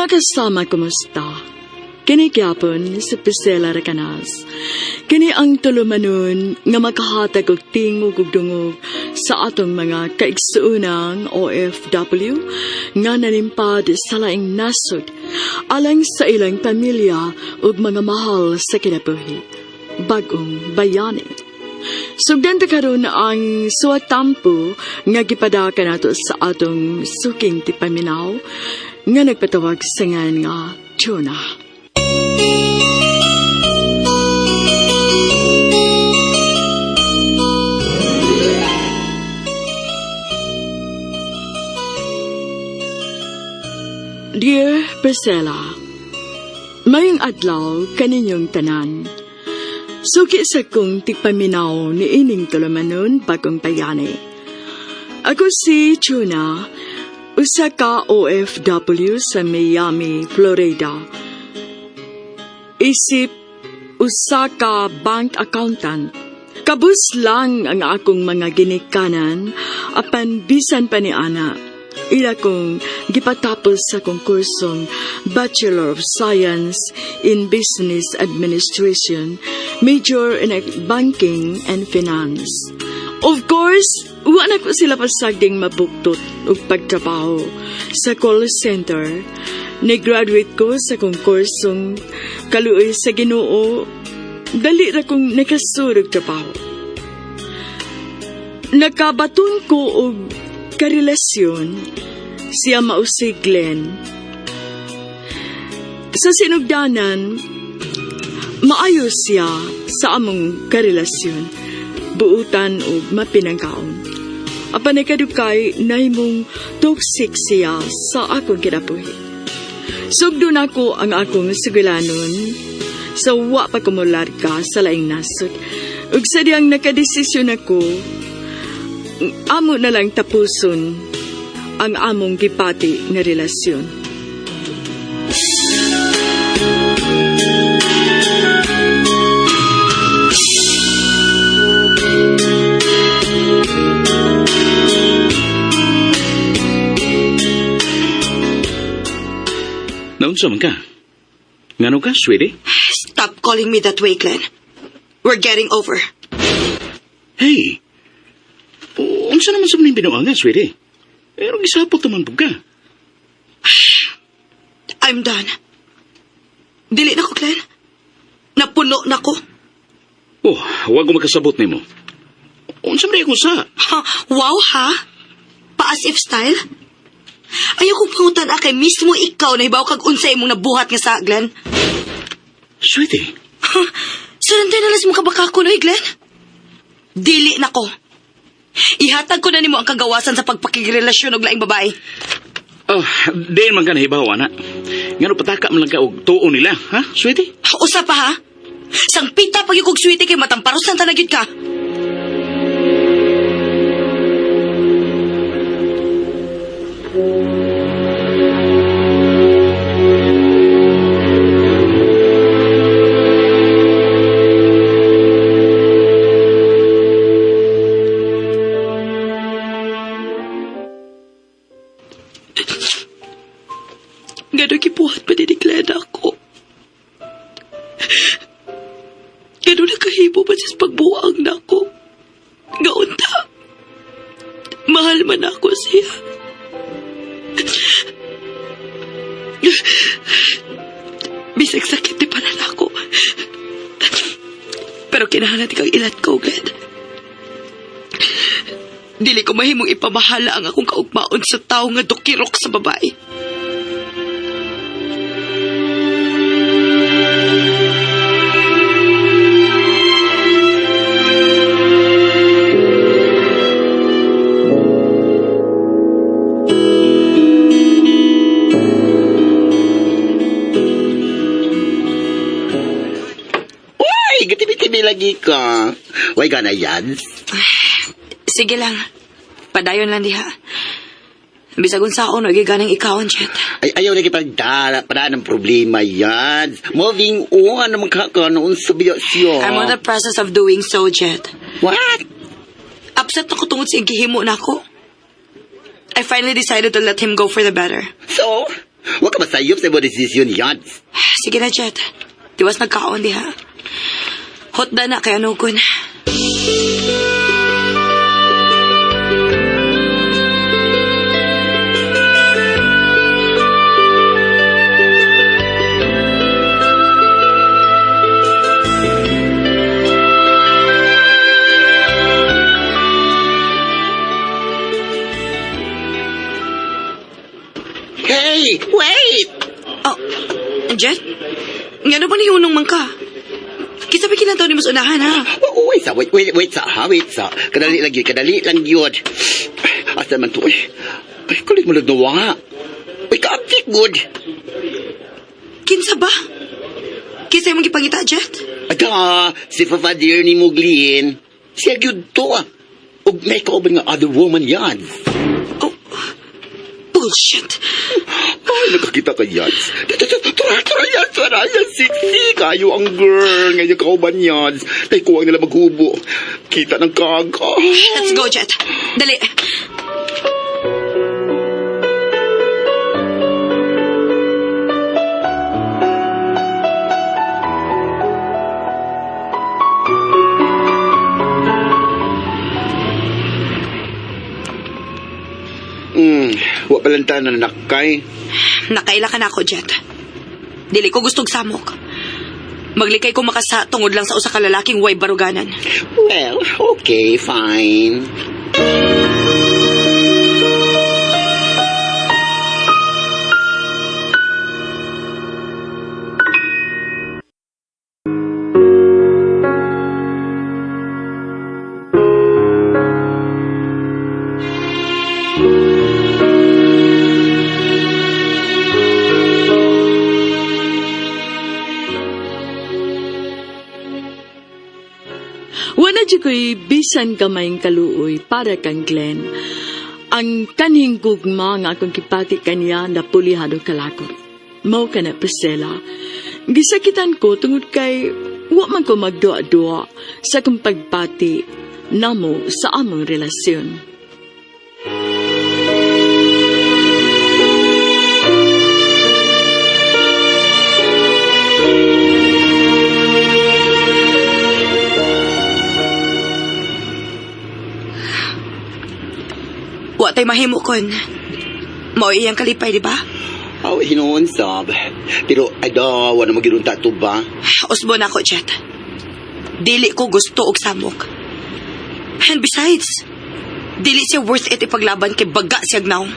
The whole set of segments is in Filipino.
Mga kasama, kumusta? Kini gyapon si Priscilla Rakanas. Kini ang tulumanon nga makahatag og tingog ug dungog sa atong mga kaigsuunang OFW nga nanimpad sa laing nasod alang sa ilang pamilya ug mga mahal sa kinabuhi. BagOng Bayani. Sugdan ta karon ang suwatampo nga gipadaka nato sa atong suking tipaminaw nga nagpatawag sa ngan nga Jona. Dear Priscilla, mayong adlaw kaninyong tanan. Suki sa kong tigpaminaw ni ining tulumanon BagOng Bayani. Ako si Jona, usa ka OFW sa Miami, Florida. Isip usa ka bank accountant. Kabus lang ang akong mga ginikanan apan bisan pa ni ana. Ila kong gipatapos sa konkursong Bachelor of Science in Business Administration, major in Banking and Finance. Of course, wala ko sila pasagding mabuktot ug pagtrabaho sa call center. Nag-graduate ko sa konkursong kaluoy sa Ginoo. Dali ra kong nakasurog trabaho. Nakabaton ko og karelasyon siya mao si Glenn. Sa sinugdanan, maayos siya sa among karelasyon, buutan o mapinangkaon. Apan ikadukay nahimong toxic siya sa akong kinabuhi. Sugdo na ko ang akong sugulanon sa wa pa kumularga sa laing nasod. Ug sa diyang nakadesisyon ako, amo na lang tapuson ang among gipati nga relasyon. Naunsa man ka? Ngano ka, sweetie? Stop calling me that way, Glenn. We're getting over. Hey! Unsa naman sa maning binuangan, sweetie? Pero gisapot naman po ka. I'm done. Dili na ko, Glenn. Napuno na ko. Oh, huwag ko magkasabot nimo. Unsa man akong sa? Wow, ha? Pa-as if style? Ayaw kong pangutan kay mismo ikaw na hibaw kag unsay imong nabuhat nga sa, Glenn. Sweetie? Sundan na las mo kabaka ko, no, Glenn? Dili na ko. Ihatag ko na nimo ang kagawasan sa pagpakigrelasyon og laing babae. Oh, di man ka nahibaw, ana. Ngano pataka man lang ka og tuo nila, ha, sweetie? Usa pa, ha? Sang pita pag yung kog sweetie kay matamparosan ta na gyud ka. Gano'y kipuhat pa diniklan ako. Gano'y nakahibo pa siya sa pagbuwang na ako. Gaunta. Mahal man ako siya. Bisag sakit di panan ako. Pero kinahanglan kang ilat ko, Glenn. Dili ko mahimong ipamahala ang akong kaugmaon sa tao nga dukirok sa babae. Gati-tibi lagi ka. Way ka na yan? Sige lang. Padayon lang diha. Bisag unsa ako, nagiganang ikaw, Jet. Ay, ayaw lagi pagdala. Para ng problema yan. Moving on naman kakanoon sa biyasyo. I'm on the process of doing so, Jet. What? Upset ako tungod sa gihimo na ako. I finally decided to let him go for the better. So, Wa ka masayop sa mga desisyon yan. Sige na, Jet. Tiwas nagkaon diha. Hot da na kaya nukon. Hey, wait! Oh, Jet? Nga ba ni hunong man ka? Kisa pa kinataw ni mas unahan, ha? Oh, wait sa. Wait sa. Kadali lang yun. Asa man to eh. Ay, kulit mo nagnawa. Ay, ka-update good. Kinsa ba? Kisa yung gipangita, Jet? Ada, si Fafadir ni Muglin. Siya yun to ah. Og may kauban nga other woman yan. Oh, bullshit. Ay, nakakita ka yan. Tara yan. Sexy kayo ang girl. Ngayon kauban yan. Ay, kuwang nila maghubo. Kita ng kaga. Let's go, Jet. Dali. Wa palanta na nakay. Nakaila ka na ako, Jet. Dili ko gustong samok. Maglikay ko makasa tungod lang sa usa ka lalaking way baruganan. Well, okay, fine. Wala di ko'y bisan kamayng kaluoy para kang Glenn. Ang kaning gugma nga akong kipati kanya na pulihado kalakot. Mao ka na, Priscilla. Gisakitan ko tungod kay wa man ko magdua-dua sa kong pagpati namo sa among relasyon. Wa tay mahimo kon. Mao iyang kalipay, di ba? Aw, hinoon sab. Pero, ada, wala magirunta to ba? Usbon ako, Jet. Dili ko gusto og samok. And besides, dili siya worth it ipaglaban kay baga siyag naong.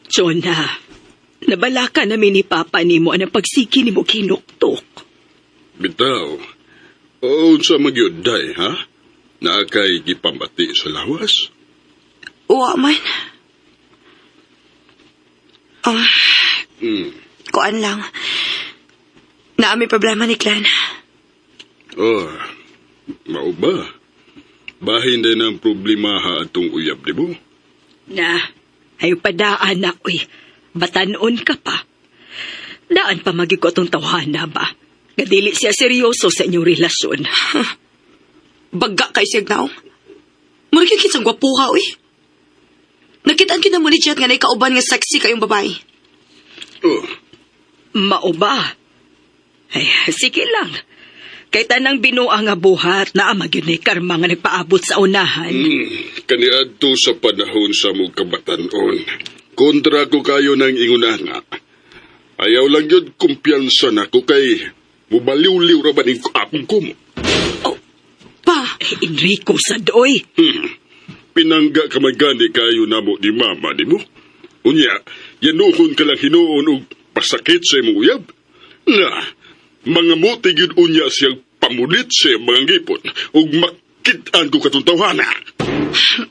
Jona, nabala ka namin ni Papa ni mo ang pagsiki ni mo kinuktok. Bitaw, unsa magyud day, ha? Naakay gipamati sa lawas? Wa man. Kuan lang. Naami problema ni Glenn. Oh, mao ba? Bahin din ang problema ha atong uyab, di mo? Na, ay padaan na, uy. Batanon ka pa. Daan pa magiko itong tawhana ba? Gadili siya seryoso sa inyong relasyon. Baga kay siyag naong. Maragyan kinsang gwapuha, uy. Nakitaan kita mo ni Jet nga na ikauban nga sexy kayong babae. Oh, Mao ba? Ay, sige lang. Kay tanang binuang nga buhat na amag yun ay karma nga nagpaabot sa unahan. kaniadto sa panahon sa mong kabatanon. Kontra ko kayo ng inguna nga. Ayaw lang yun kumpiyansa na ko kay mubaliw-liw ra ba ning apong ko mo. Pa, Eh, Enrico, sadoy. Pinangga ka magani kayo namo ni mama ni mo. Unya, yanuhon ka lang hinuon og pasakit sa imong uyab. Na, mga muti gyud unya siyang pamulit sa iyang mga ngipon ug makitaan ko katong tawhana.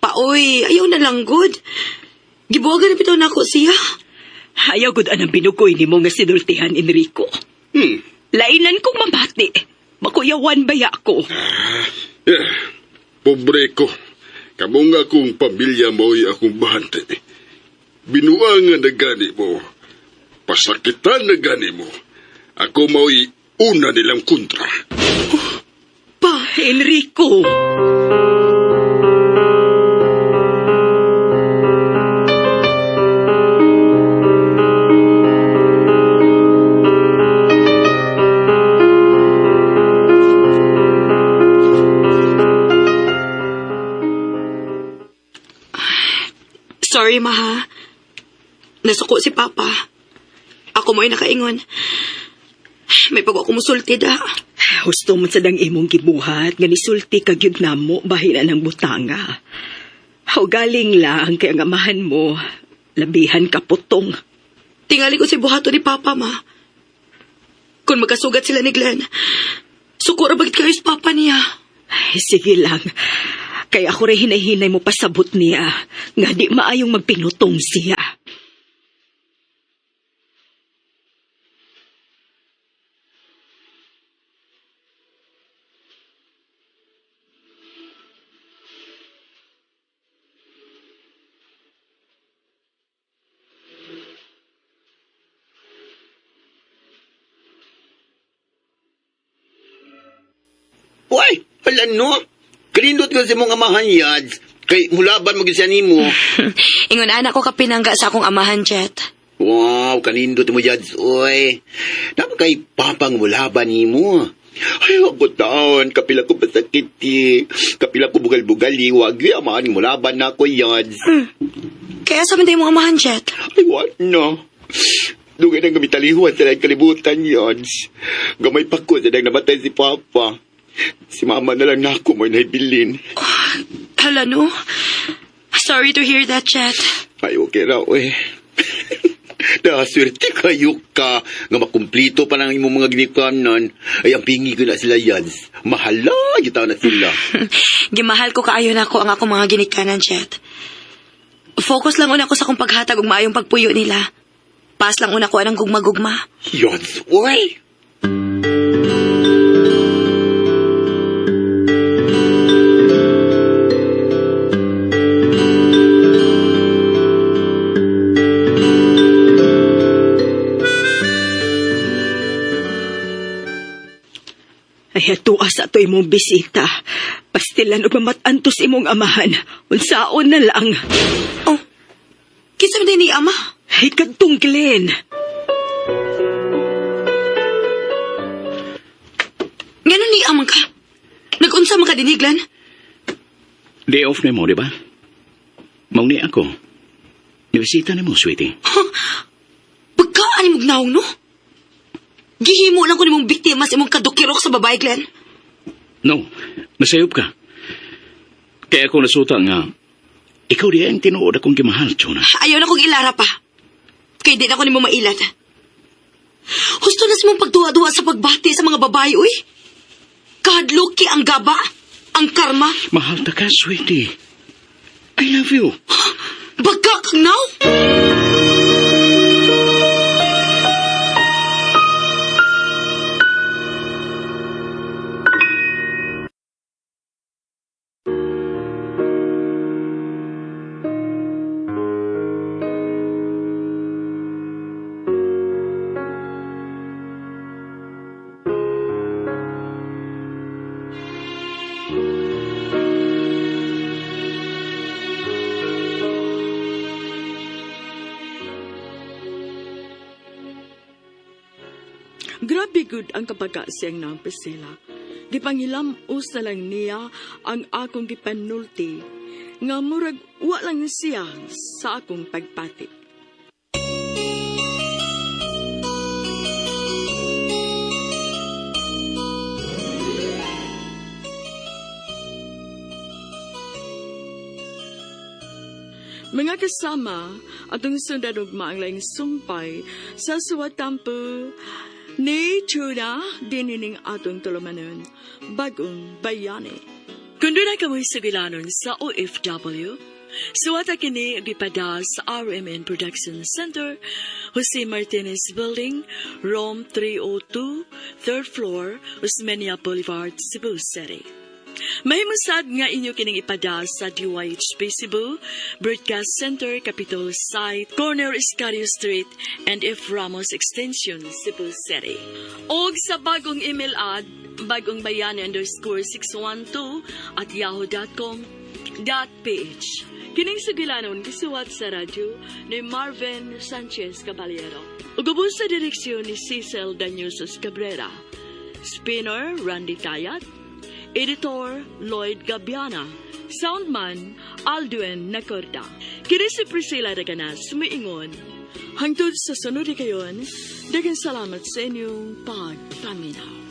pa, uy. Ayaw na lang, good. Gibuwagan na bitaw na ako siya. Ayaw gud anang binukoy ni mo nga sinultihan, Enrico. Lainan kong mamati. Makuyawan baya ko. Pobre ko. Kamong akong pamilya mo'y akong bahante. Binuangan na gani mo. Pasakitan na gani mo. Ako mo'y una nilang kontra. Pa, Enrico! Sorry, ma, ha? Nasuko si Papa. Ako mo'y nakaingon. May pag ako musulti da. Gusto mo sa dang imong gibuhat, nga nisulti ka gyud namo bahin ng butanga. O galing lang kay ang amahan mo, labihan ka putong. Tingali ko si buhato ni Papa, ma. Kung magkasugat sila ni Glenn, sukura bagit kayo sa Papa niya. Ay, sige lang. Kaya ako rin hinahinay mo pasabot niya, nga di maayong magpinutong siya. Uy, hala no. Kanindot ko sa mong amahan, Yads. Kay mulaban mo gisyan mo. Ingon anak ko kapinangga sa akong amahan, Jet. Wow, kanindot mo, Yads. Uy, naman kay papang mulaban mo. Ay, ako taon. Kapila ko pasakit kapila ko bugal-bugal wag amahan mulaban na ako, Yads. Kaya sa manday mong amahan, Jet. Ay, what no? Dugay nang gamitalihuan sa nang kalibutan, Yads. Gamay pa ko sa nang namatay si Papa. Si Mama na lang na ako may naibilin. Hala, no? Sorry to hear that, Jet. Ay, okay raw, eh. Naswerte kayo ka nga makumplito pa lang imong mga ginikanan. Ay, ang pingi ko na sila, Yads. Mahala, gitaw na sila. Gimahal ko kaayo na ako ang akong mga ginikanan, Jet. Focus lang una ko sa kong paghatag ug maayong pagpuyo nila. Pas lang una ko anang gugma-gugma. Yads, uy! Ay, atua sa to imong bisita. Pastilan o mamatantos imong amahan. Unsaon na lang. Oh, kinsa man din ni Ama? Ay, kadtong Glenn. Ganon ni Amang ka? Nag-unsa man ka din ni Glenn? Day off na mo, di ba? Mauni ako. Nibisita na mo, sweetie. Pagkaan imong naong, no? Gihimo lang ko ni mong biktima sa imong kadukirok sa babae, Glenn. No, masayop ka. Kaya ako nasuta nga, ikaw di ang tinuod akong gimahal, Jona. Ayaw na kong ilara pa. Kaya di na ko ni mo mailan. Husto na sa mong pagduwa-duwa sa pagbati sa mga babae, uy. Kahadluki ang gaba, ang karma. Mahal ta ka, sweetie. I love you. Baga kang now? Grabe good ang kapag-asiyang ng pesela. Gipanghilam-us na lang niya ang akong gipanulti, nga murag walang siya sa akong pagpati. Mga kasama, atong sundan og maanglayng sumpay sa suwatampo ni Jona dinining atong tulumanon, BagOng Bayani. Kung doon ay kamoy sibilanon sa OFW, suwata kini bipada sa RMN Production Center, Jose Martinez Building, Rome 302, 3rd floor, Osmeña Boulevard, Cebu City. Mahimusad nga inyo kining ipada sa DYHP Cebu, Broadcast Center, Capitol Site, Corner Iscario Street, and F. Ramos Extension, Cebu City. Og sa bagong email ad, bagongbayani_612 at yahoo.com.ph. Kining sugilanon gisuwat sa radyo ni Marvin Sanchez Caballero. Ugubos sa direksyon ni Cecil Daniusos Cabrera. Spinner, Randy Tayat. Editor, Lloyd Gabiana. Soundman, Aldwin Nacorda. Kini si Priscilla Raganas, sumiingon. Hangtod sa sunod kayon, daghang salamat sa inyong pagpaminaw.